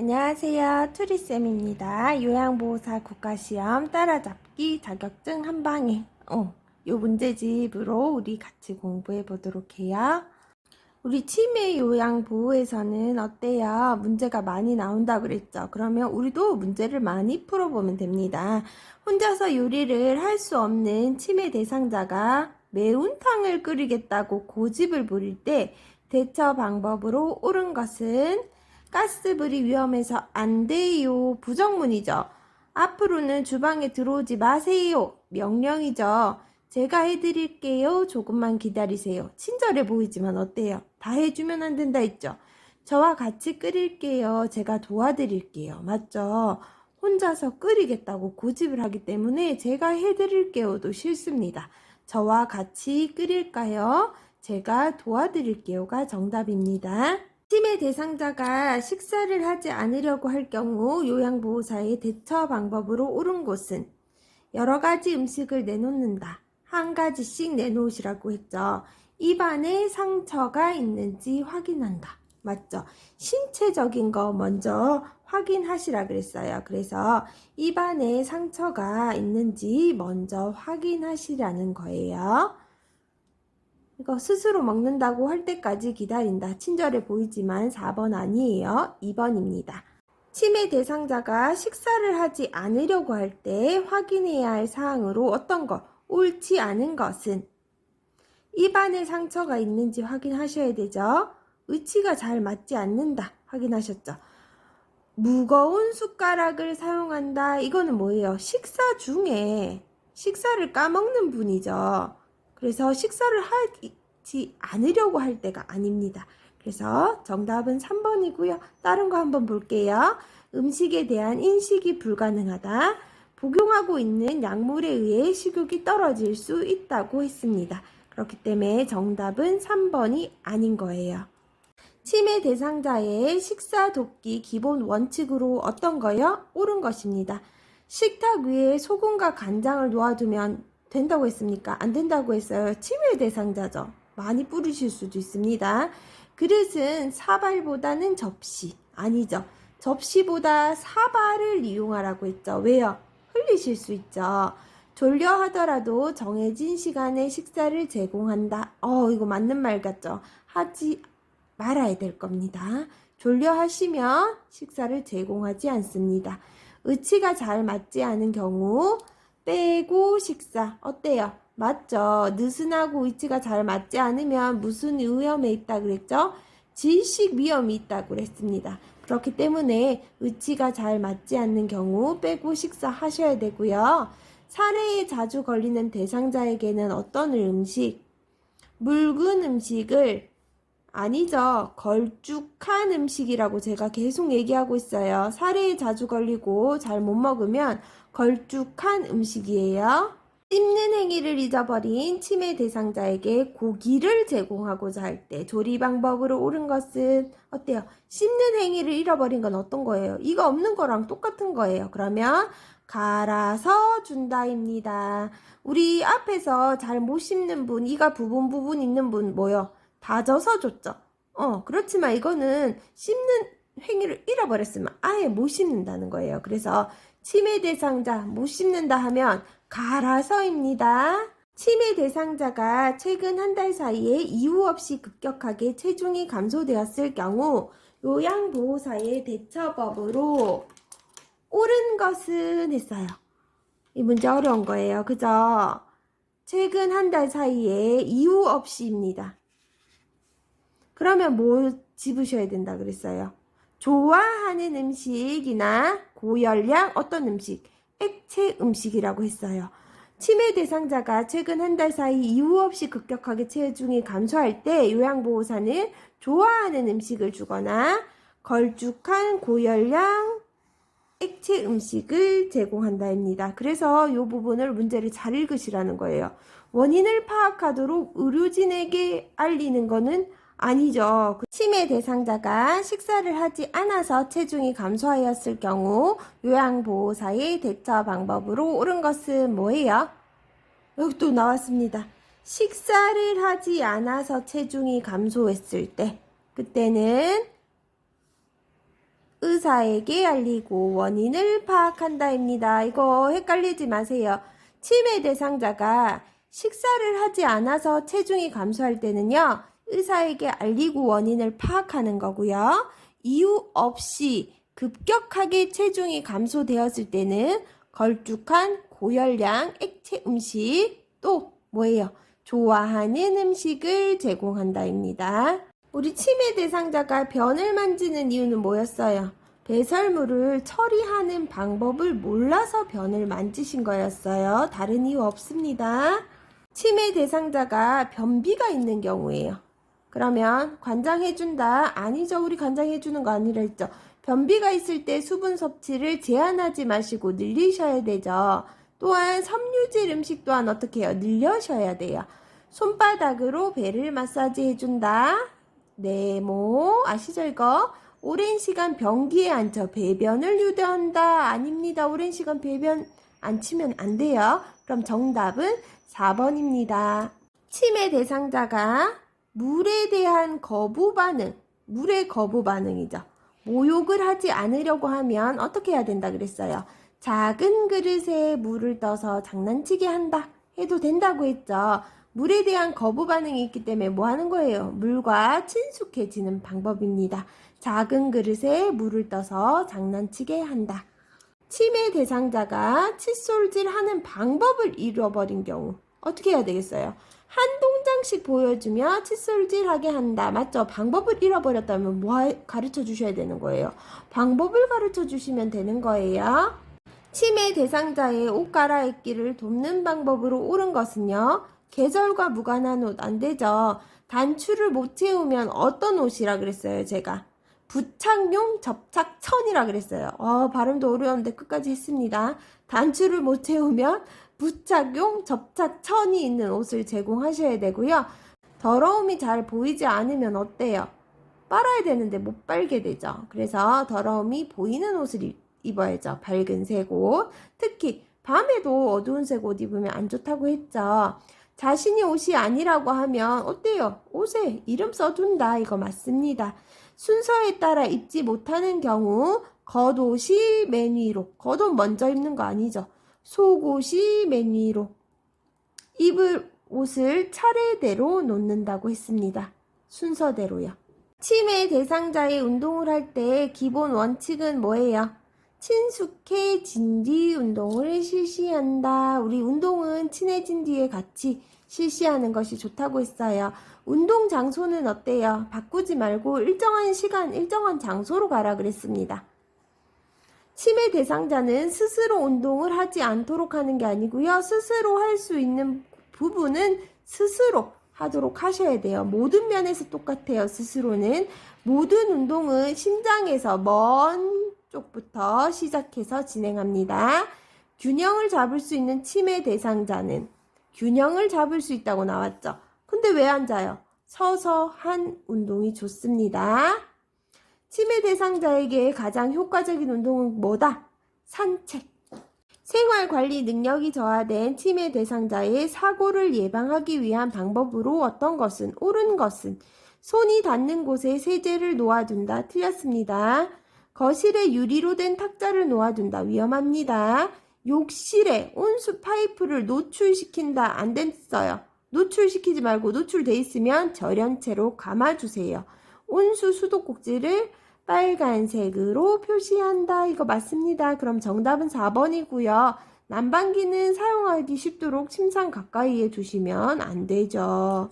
안녕하세요. 투리쌤입니다. 요양보호사 국가시험 따라잡기 자격증 한방에 요 문제집으로 우리 같이 공부해 보도록 해요. 우리 치매 요양보호에서는 어때요? 문제가 많이 나온다 그랬죠? 그러면 우리도 문제를 많이 풀어보면 됩니다. 혼자서 요리를 할 수 없는 치매 대상자가 매운탕을 끓이겠다고 고집을 부릴 때 대처 방법으로 옳은 것은 가스불이 위험해서 안 돼요. 부정문이죠. 앞으로는 주방에 들어오지 마세요. 명령이죠. 제가 해드릴게요. 조금만 기다리세요. 친절해 보이지만 어때요? 다 해주면 안 된다 했죠. 저와 같이 끓일게요. 제가 도와드릴게요. 맞죠? 혼자서 끓이겠다고 고집을 하기 때문에 제가 해드릴게요도 싫습니다. 저와 같이 끓일까요? 제가 도와드릴게요가 정답입니다. 치매 대상자가 식사를 하지 않으려고 할 경우 요양보호사의 대처 방법으로 옳은 곳은 여러 가지 음식을 내놓는다. 한 가지씩 내놓으시라고 했죠. 입안에 상처가 있는지 확인한다. 맞죠? 신체적인 거 먼저 확인하시라 그랬어요. 그래서 입안에 상처가 있는지 먼저 확인하시라는 거예요. 이거 스스로 먹는다고 할 때까지 기다린다. 친절해 보이지만 4번 아니에요. 2번입니다. 치매 대상자가 식사를 하지 않으려고 할 때 확인해야 할 사항으로 어떤 것, 옳지 않은 것은 입안에 상처가 있는지 확인하셔야 되죠. 위치가 잘 맞지 않는다. 확인하셨죠. 무거운 숟가락을 사용한다. 이거는 뭐예요? 식사 중에 식사를 까먹는 분이죠. 그래서 식사를 하지 않으려고 할 때가 아닙니다. 그래서 정답은 3번이고요. 다른 거 한번 볼게요. 음식에 대한 인식이 불가능하다. 복용하고 있는 약물에 의해 식욕이 떨어질 수 있다고 했습니다. 그렇기 때문에 정답은 3번이 아닌 거예요. 치매 대상자의 식사 돕기 기본 원칙으로 어떤 거요? 옳은 것입니다. 식탁 위에 소금과 간장을 놓아두면 된다고 했습니까? 안 된다고 했어요. 치매 대상자죠. 많이 뿌리실 수도 있습니다. 그릇은 사발보다는 접시. 아니죠. 접시보다 사발을 이용하라고 했죠. 왜요? 흘리실 수 있죠. 졸려 하더라도 정해진 시간에 식사를 제공한다. 이거 맞는 말 같죠? 하지 말아야 될 겁니다. 졸려 하시면 식사를 제공하지 않습니다. 의치가 잘 맞지 않은 경우 빼고 식사. 어때요? 맞죠? 느슨하고 위치가 잘 맞지 않으면 무슨 위험에 있다 그랬죠? 질식 위험이 있다고 그랬습니다. 그렇기 때문에 위치가 잘 맞지 않는 경우 빼고 식사하셔야 되고요. 사례에 자주 걸리는 대상자에게는 어떤 음식, 묽은 음식을 아니죠. 걸쭉한 음식이라고 제가 계속 얘기하고 있어요. 사례에 자주 걸리고 잘 못 먹으면 걸쭉한 음식이에요. 씹는 행위를 잊어버린 치매 대상자에게 고기를 제공하고자 할 때 조리 방법으로 옳은 것은 어때요? 씹는 행위를 잃어버린 건 어떤 거예요? 이거 없는 거랑 똑같은 거예요. 그러면 갈아서 준다입니다. 우리 앞에서 잘 못 씹는 분, 이가 부분 있는 분 뭐요? 다져서 줬죠. 그렇지만 이거는 씹는 행위를 잃어버렸으면 아예 못 씹는다는 거예요. 그래서 치매 대상자 못 씹는다 하면 갈아서입니다. 치매 대상자가 최근 한 달 사이에 이유 없이 급격하게 체중이 감소되었을 경우 요양보호사의 대처법으로 옳은 것은 했어요. 이 문제 어려운 거예요. 그죠? 최근 한 달 사이에 이유 없이입니다. 그러면 뭐 집으셔야 된다 그랬어요? 좋아하는 음식이나 고열량 어떤 음식, 액체 음식이라고 했어요. 치매 대상자가 최근 한 달 사이 이유 없이 급격하게 체중이 감소할 때 요양보호사는 좋아하는 음식을 주거나 걸쭉한 고열량 액체 음식을 제공한다입니다. 그래서 이 부분을 문제를 잘 읽으시라는 거예요. 원인을 파악하도록 의료진에게 알리는 거는 아니죠. 치매 대상자가 식사를 하지 않아서 체중이 감소하였을 경우 요양보호사의 대처 방법으로 옳은 것은 뭐예요? 여기 또 나왔습니다. 식사를 하지 않아서 체중이 감소했을 때 그때는 의사에게 알리고 원인을 파악한다입니다. 이거 헷갈리지 마세요. 치매 대상자가 식사를 하지 않아서 체중이 감소할 때는요, 의사에게 알리고 원인을 파악하는 거고요. 이유 없이 급격하게 체중이 감소되었을 때는 걸쭉한 고열량 액체 음식, 또 뭐예요? 좋아하는 음식을 제공한다입니다. 우리 치매 대상자가 변을 만지는 이유는 뭐였어요? 배설물을 처리하는 방법을 몰라서 변을 만지신 거였어요. 다른 이유 없습니다. 치매 대상자가 변비가 있는 경우예요. 그러면 관장해준다? 아니죠. 우리 관장해주는 거 아니라 했죠. 변비가 있을 때 수분 섭취를 제한하지 마시고 늘리셔야 되죠. 또한 섬유질 음식 또한 어떻게 해요? 늘려셔야 돼요. 손바닥으로 배를 마사지 해준다. 네모 아시죠 이거? 오랜 시간 변기에 앉아 배변을 유도한다. 아닙니다. 오랜 시간 배변 앉히면 안 돼요. 그럼 정답은 4번입니다. 치매 대상자가 물에 대한 거부 반응, 물의 거부 반응이죠. 모욕을 하지 않으려고 하면 어떻게 해야 된다 그랬어요? 작은 그릇에 물을 떠서 장난치게 한다 해도 된다고 했죠. 물에 대한 거부 반응이 있기 때문에 뭐 하는 거예요? 물과 친숙해지는 방법입니다. 작은 그릇에 물을 떠서 장난치게 한다. 치매 대상자가 칫솔질 하는 방법을 잃어버린 경우 어떻게 해야 되겠어요? 한 동작씩 보여주며 칫솔질하게 한다. 맞죠? 방법을 잃어버렸다면 뭐 가르쳐 주셔야 되는 거예요? 방법을 가르쳐 주시면 되는 거예요. 치매 대상자의 옷 갈아입기를 돕는 방법으로 옳은 것은요. 계절과 무관한 옷 안 되죠. 단추를 못 채우면 어떤 옷이라 그랬어요, 제가? 부착용 접착천이라 그랬어요. 발음도 어려운데 끝까지 했습니다. 단추를 못 채우면 부착용 접착천이 있는 옷을 제공하셔야 되고요. 더러움이 잘 보이지 않으면 어때요? 빨아야 되는데 못 빨게 되죠. 그래서 더러움이 보이는 옷을 입어야죠. 밝은 색 옷. 특히 밤에도 어두운 색 옷 입으면 안 좋다고 했죠. 자신이 옷이 아니라고 하면 어때요? 옷에 이름 써둔다. 이거 맞습니다. 순서에 따라 입지 못하는 경우 겉옷이 맨 위로. 겉옷 먼저 입는 거 아니죠. 속옷이 맨 위로. 입을 옷을 차례대로 놓는다고 했습니다. 순서대로요. 치매 대상자의 운동을 할 때 기본 원칙은 뭐예요? 친숙해진 뒤 운동을 실시한다. 우리 운동은 친해진 뒤에 같이 실시하는 것이 좋다고 했어요. 운동 장소는 어때요? 바꾸지 말고 일정한 시간, 일정한 장소로 가라 그랬습니다. 치매 대상자는 스스로 운동을 하지 않도록 하는 게 아니고요. 스스로 할 수 있는 부분은 스스로 하도록 하셔야 돼요. 모든 면에서 똑같아요. 스스로는. 모든 운동은 심장에서 먼 쪽부터 시작해서 진행합니다. 균형을 잡을 수 있는 치매 대상자는 균형을 잡을 수 있다고 나왔죠. 근데 왜 앉아요? 서서 한 운동이 좋습니다. 치매 대상자에게 가장 효과적인 운동은 뭐다? 산책. 생활관리 능력이 저하된 치매 대상자의 사고를 예방하기 위한 방법으로 어떤 것은, 옳은 것은 손이 닿는 곳에 세제를 놓아둔다. 틀렸습니다. 거실에 유리로 된 탁자를 놓아둔다. 위험합니다. 욕실에 온수 파이프를 노출시킨다. 안 됐어요. 노출시키지 말고 노출돼 있으면 절연체로 감아주세요. 온수 수도꼭지를 빨간색으로 표시한다. 이거 맞습니다. 그럼 정답은 4번이고요. 난방기는 사용하기 쉽도록 침상 가까이에 두시면 안 되죠.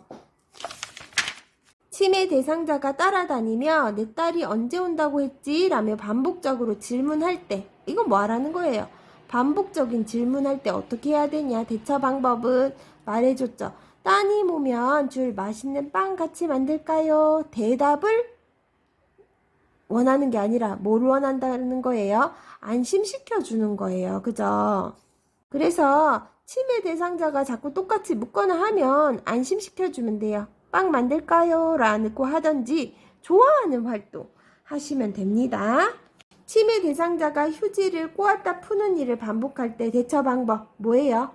치매 대상자가 따라다니며 내 딸이 언제 온다고 했지? 라며 반복적으로 질문할 때 이건 뭐 하라는 거예요? 반복적인 질문할 때 어떻게 해야 되냐? 대처 방법은 말해줬죠. 따님 오면 줄 맛있는 빵 같이 만들까요? 대답을 원하는 게 아니라 뭘 원한다는 거예요? 안심시켜 주는 거예요. 그죠? 그래서 치매 대상자가 자꾸 똑같이 묻거나 하면 안심시켜 주면 돼요. 빵 만들까요? 라고 하던지 좋아하는 활동 하시면 됩니다. 치매 대상자가 휴지를 꼬았다 푸는 일을 반복할 때 대처 방법 뭐예요?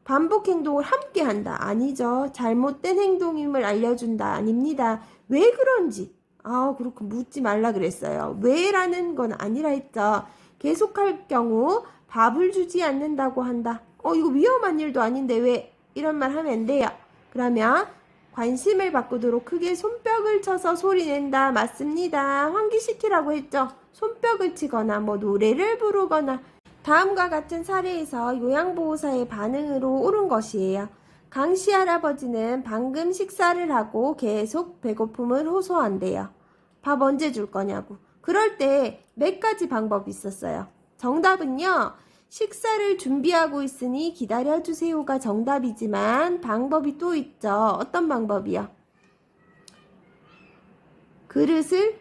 반복 행동을 함께 한다. 아니죠. 잘못된 행동임을 알려준다. 아닙니다. 왜 그런지 아, 그렇게 묻지 말라 그랬어요. 왜라는 건 아니라 했죠. 계속할 경우 밥을 주지 않는다고 한다. 이거 위험한 일도 아닌데 왜 이런 말 하면 안 돼요. 그러면 관심을 바꾸도록 크게 손뼉을 쳐서 소리낸다. 맞습니다. 환기시키라고 했죠. 손뼉을 치거나 뭐 노래를 부르거나 다음과 같은 사례에서 요양보호사의 반응으로 옳은 것이에요. 강씨 할아버지는 방금 식사를 하고 계속 배고픔을 호소한대요. 밥 언제 줄 거냐고. 그럴 때 몇 가지 방법이 있었어요. 정답은요. 식사를 준비하고 있으니 기다려주세요가 정답이지만 방법이 또 있죠. 어떤 방법이요? 그릇을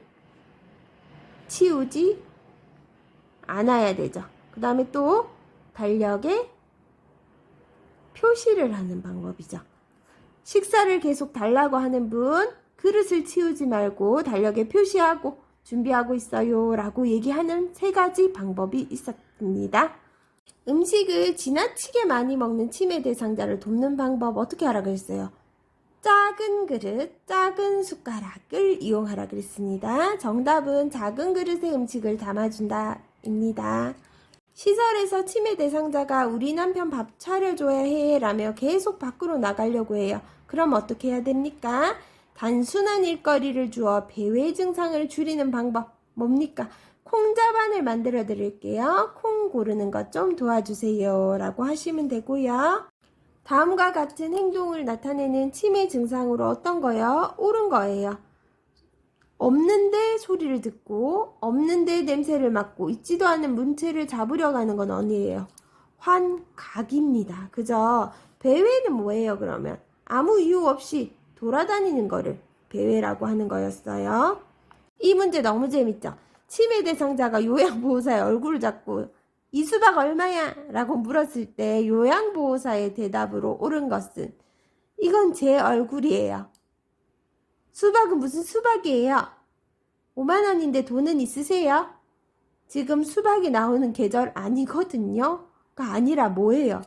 치우지 않아야 되죠. 그 다음에 또 달력에 표시를 하는 방법이죠. 식사를 계속 달라고 하는 분 그릇을 치우지 말고 달력에 표시하고 준비하고 있어요 라고 얘기하는 3가지 방법이 있었습니다. 음식을 지나치게 많이 먹는 치매 대상자를 돕는 방법 어떻게 하라 그랬어요? 작은 그릇, 작은 숟가락을 이용하라 그랬습니다. 정답은 작은 그릇에 음식을 담아준다 입니다. 시설에서 치매 대상자가 우리 남편 밥 차려줘야 해 라며 계속 밖으로 나가려고 해요. 그럼 어떻게 해야 됩니까? 단순한 일거리를 주어 배회 증상을 줄이는 방법 뭡니까? 콩자반을 만들어 드릴게요. 콩 고르는 것 좀 도와주세요 라고 하시면 되고요. 다음과 같은 행동을 나타내는 치매 증상으로 어떤 거요? 옳은 거예요. 없는데 소리를 듣고 없는데 냄새를 맡고 있지도 않은 문체를 잡으려고 하는 건 아니에요. 환각입니다. 그죠? 배회는 뭐예요 그러면? 아무 이유 없이 돌아다니는 거를 배회라고 하는 거였어요. 이 문제 너무 재밌죠? 치매 대상자가 요양보호사의 얼굴을 잡고 이 수박 얼마야? 라고 물었을 때 요양보호사의 대답으로 옳은 것은 이건 제 얼굴이에요. 수박은 무슨 수박이에요? 5만 원인데 돈은 있으세요? 지금 수박이 나오는 계절 아니거든요. 가 아니라 뭐예요?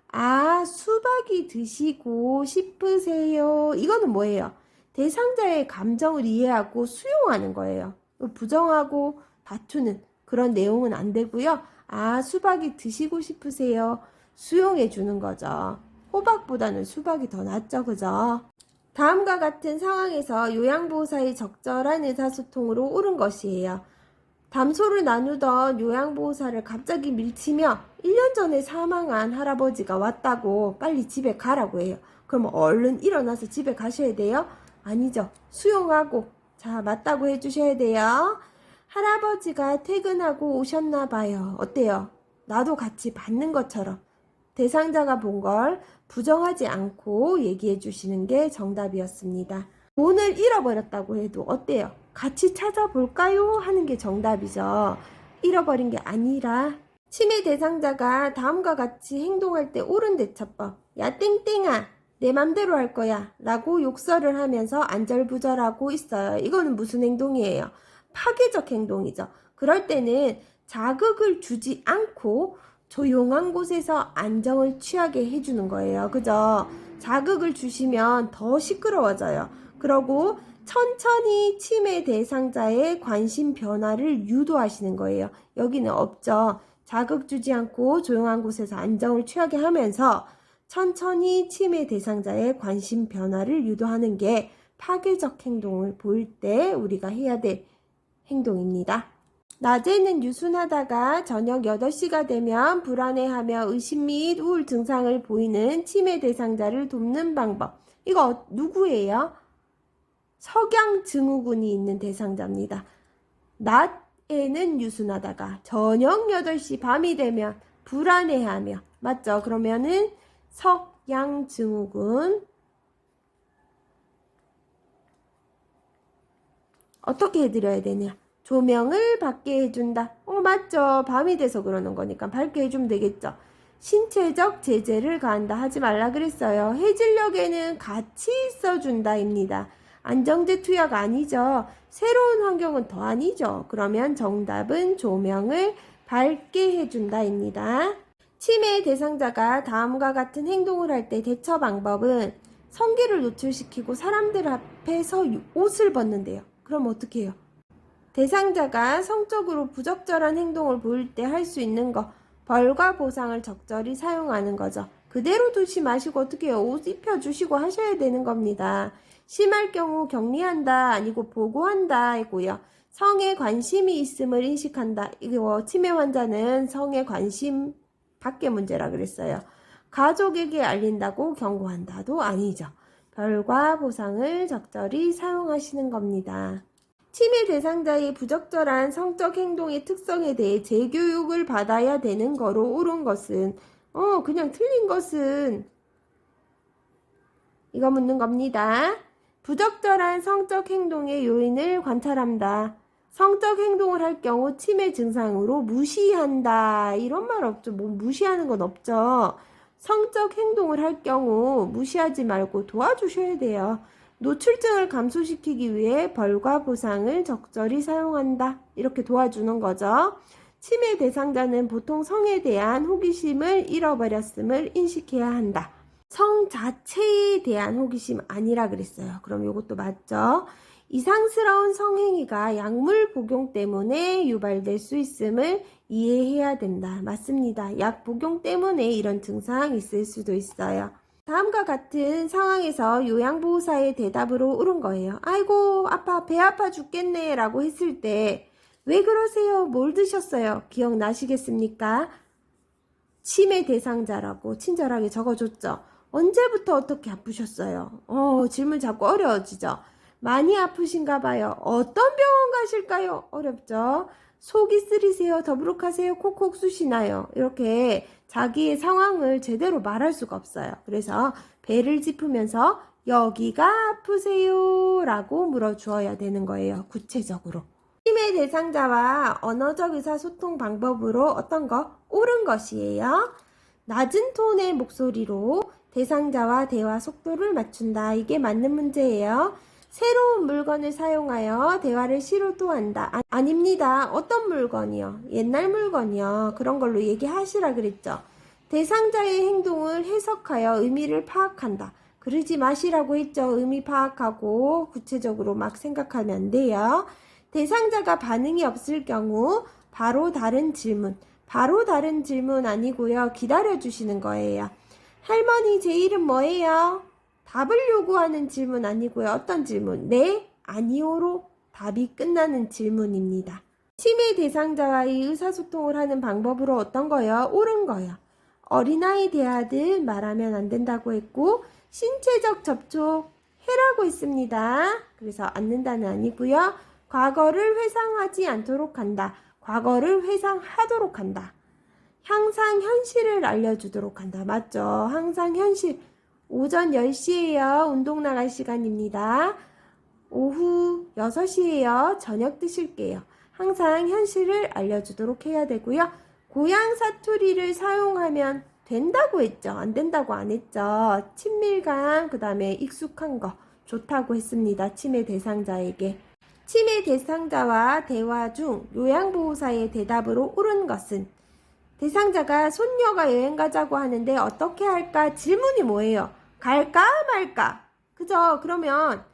아, 수박이 드시고 싶으세요. 이거는 뭐예요? 대상자의 감정을 이해하고 수용하는 거예요. 부정하고 다투는 그런 내용은 안 되고요. 아, 수박이 드시고 싶으세요. 수용해 주는 거죠. 호박보다는 수박이 더 낫죠. 그죠? 다음과 같은 상황에서 요양보호사의 적절한 의사소통으로 옳은 것이에요. 담소를 나누던 요양보호사를 갑자기 밀치며 1년 전에 사망한 할아버지가 왔다고 빨리 집에 가라고 해요. 그럼 얼른 일어나서 집에 가셔야 돼요? 아니죠. 수용하고 자 맞다고 해주셔야 돼요. 할아버지가 퇴근하고 오셨나 봐요. 어때요? 나도 같이 받는 것처럼 대상자가 본 걸 부정하지 않고 얘기해 주시는 게 정답이었습니다. 돈을 잃어버렸다고 해도 어때요? 같이 찾아볼까요? 하는 게 정답이죠. 잃어버린 게 아니라 치매 대상자가 다음과 같이 행동할 때 옳은 대처법. 야 땡땡아 내 맘대로 할 거야 라고 욕설을 하면서 안절부절하고 있어요. 이거는 무슨 행동이에요? 파괴적 행동이죠. 그럴 때는 자극을 주지 않고 조용한 곳에서 안정을 취하게 해주는 거예요. 그죠? 자극을 주시면 더 시끄러워져요. 그러고 천천히 치매 대상자의 관심 변화를 유도하시는 거예요. 여기는 없죠. 자극 주지 않고 조용한 곳에서 안정을 취하게 하면서 천천히 치매 대상자의 관심 변화를 유도하는 게 파괴적 행동을 보일 때 우리가 해야 될 행동입니다. 낮에는 유순하다가 저녁 8시가 되면 불안해하며 의심 및 우울 증상을 보이는 치매 대상자를 돕는 방법. 이거 누구예요? 석양증후군이 있는 대상자입니다. 낮에는 유순하다가 저녁 8시 밤이 되면 불안해하며 맞죠? 그러면은 석양증후군 어떻게 해드려야 되냐? 조명을 밝게 해준다. 맞죠. 밤이 돼서 그러는 거니까 밝게 해주면 되겠죠. 신체적 제재를 가한다. 하지 말라 그랬어요. 해질녘에는 같이 있어준다입니다. 안정제 투약 아니죠. 새로운 환경은 더 아니죠. 그러면 정답은 조명을 밝게 해준다입니다. 치매 대상자가 다음과 같은 행동을 할 때 대처 방법은 성기를 노출시키고 사람들 앞에서 옷을 벗는데요. 그럼 어떻게 해요? 대상자가 성적으로 부적절한 행동을 보일 때 할 수 있는 거, 벌과 보상을 적절히 사용하는 거죠. 그대로 두지 마시고 어떻게 해요? 옷 입혀주시고 하셔야 되는 겁니다. 심할 경우 격리한다 아니고 보고한다 이고요. 성에 관심이 있음을 인식한다. 이거 치매 환자는 성에 관심 밖의 문제라 그랬어요. 가족에게 알린다고 경고한다도 아니죠. 벌과 보상을 적절히 사용하시는 겁니다. 치매 대상자의 부적절한 성적 행동의 특성에 대해 재교육을 받아야 되는 거로 옳은 것은 그냥 틀린 것은 이거 묻는 겁니다. 부적절한 성적 행동의 요인을 관찰한다. 성적 행동을 할 경우 치매 증상으로 무시한다. 이런 말 없죠. 뭐 무시하는 건 없죠. 성적 행동을 할 경우 무시하지 말고 도와주셔야 돼요. 노출증을 감소시키기 위해 벌과 보상을 적절히 사용한다. 이렇게 도와주는 거죠. 치매 대상자는 보통 성에 대한 호기심을 잃어버렸음을 인식해야 한다. 성 자체에 대한 호기심 아니라 그랬어요. 그럼 이것도 맞죠? 이상스러운 성행위가 약물 복용 때문에 유발될 수 있음을 이해해야 된다. 맞습니다. 약 복용 때문에 이런 증상 있을 수도 있어요. 다음과 같은 상황에서 요양보호사의 대답으로 옳은 거예요. 아이고 아파 배 아파 죽겠네 라고 했을 때 왜 그러세요? 뭘 드셨어요? 기억나시겠습니까? 치매 대상자라고 친절하게 적어줬죠. 언제부터 어떻게 아프셨어요? 질문 자꾸 어려워지죠. 많이 아프신가 봐요. 어떤 병원 가실까요? 어렵죠. 속이 쓰리세요? 더부룩하세요? 콕콕 쑤시나요? 이렇게 자기의 상황을 제대로 말할 수가 없어요. 그래서 배를 짚으면서 여기가 아프세요? 라고 물어주어야 되는 거예요. 구체적으로. 치매 대상자와 언어적 의사소통 방법으로 어떤 거? 옳은 것이에요. 낮은 톤의 목소리로 대상자와 대화 속도를 맞춘다. 이게 맞는 문제예요. 새로운 물건을 사용하여 대화를 시도한다. 아닙니다. 어떤 물건이요? 옛날 물건이요. 그런 걸로 얘기하시라 그랬죠. 대상자의 행동을 해석하여 의미를 파악한다. 그러지 마시라고 했죠. 의미 파악하고 구체적으로 막 생각하면 안 돼요. 대상자가 반응이 없을 경우 바로 다른 질문. 바로 다른 질문 아니고요. 기다려주시는 거예요. 할머니 제 이름 뭐예요? 답을 요구하는 질문 아니고요. 어떤 질문? 네, 아니오로 답이 끝나는 질문입니다. 치매 대상자와의 의사소통을 하는 방법으로 어떤 거요? 옳은 거요. 어린아이 대하듯 말하면 안 된다고 했고 신체적 접촉 해라고 했습니다. 그래서 않는다는 아니고요. 과거를 회상하지 않도록 한다. 과거를 회상하도록 한다. 항상 현실을 알려주도록 한다. 맞죠? 항상 현실. 오전 10시에요. 운동 나갈 시간입니다. 오후 6시에요. 저녁 드실게요. 항상 현실을 알려주도록 해야 되고요. 고향 사투리를 사용하면 된다고 했죠. 안 된다고 안 했죠. 친밀감, 그 다음에 익숙한 거 좋다고 했습니다. 치매 대상자에게. 치매 대상자와 대화 중 요양보호사의 대답으로 옳은 것은 대상자가 손녀가 여행 가자고 하는데 어떻게 할까? 질문이 뭐예요? 갈까 말까? 그죠? 그러면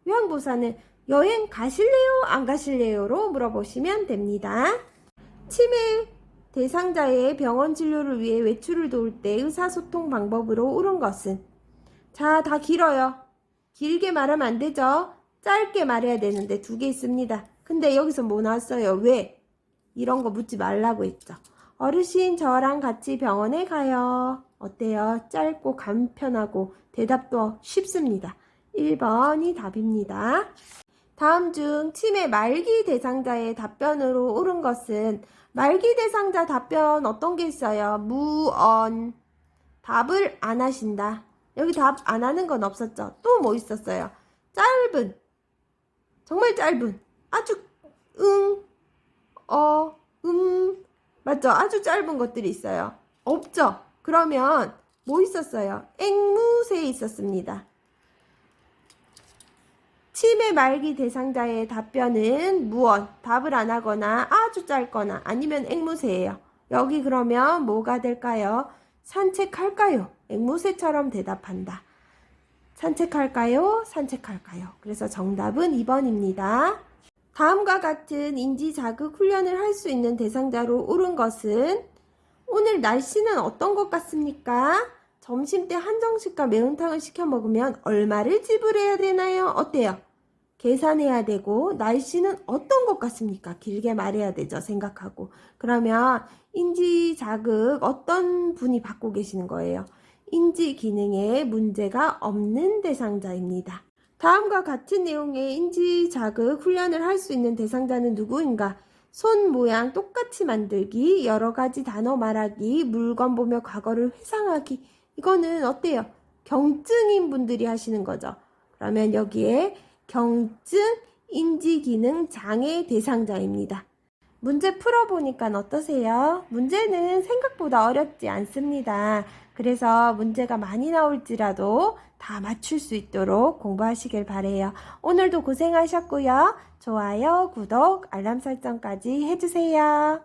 요양보호사는 여행 가실래요? 안 가실래요?로 물어보시면 됩니다. 치매 대상자의 병원 진료를 위해 외출을 도울 때 의사소통 방법으로 옳은 것은 자, 다 길어요. 길게 말하면 안 되죠? 짧게 말해야 되는데 두 개 있습니다. 근데 여기서 뭐 나왔어요? 왜? 이런 거 묻지 말라고 했죠. 어르신 저랑 같이 병원에 가요. 어때요? 짧고 간편하고 대답도 쉽습니다. 1번이 답입니다. 다음 중 치매 말기 대상자의 답변으로 옳은 것은 말기 대상자 답변 어떤 게 있어요? 무언. 답을 안 하신다. 여기 답 안 하는 건 없었죠. 또 뭐 있었어요? 짧은. 정말 짧은. 아주 맞죠? 아주 짧은 것들이 있어요. 없죠? 그러면 뭐 있었어요? 앵무새 있었습니다. 치매 말기 대상자의 답변은 무언, 답을 안 하거나 아주 짧거나 아니면 앵무새예요. 여기 그러면 뭐가 될까요? 산책할까요? 앵무새처럼 대답한다. 산책할까요? 산책할까요? 그래서 정답은 2번입니다. 다음과 같은 인지 자극 훈련을 할 수 있는 대상자로 옳은 것은 오늘 날씨는 어떤 것 같습니까? 점심때 한정식과 매운탕을 시켜 먹으면 얼마를 지불해야 되나요? 어때요? 계산해야 되고 날씨는 어떤 것 같습니까? 길게 말해야 되죠. 생각하고. 그러면 인지 자극 어떤 분이 받고 계시는 거예요? 인지 기능에 문제가 없는 대상자입니다. 다음과 같은 내용의 인지 자극 훈련을 할 수 있는 대상자는 누구인가? 손 모양 똑같이 만들기, 여러 가지 단어 말하기, 물건 보며 과거를 회상하기. 이거는 어때요? 경증인 분들이 하시는 거죠. 그러면 여기에 경증 인지 기능 장애 대상자입니다. 문제 풀어보니까 어떠세요? 문제는 생각보다 어렵지 않습니다. 그래서 문제가 많이 나올지라도 다 맞출 수 있도록 공부하시길 바래요. 오늘도 고생하셨고요. 좋아요, 구독, 알람 설정까지 해주세요.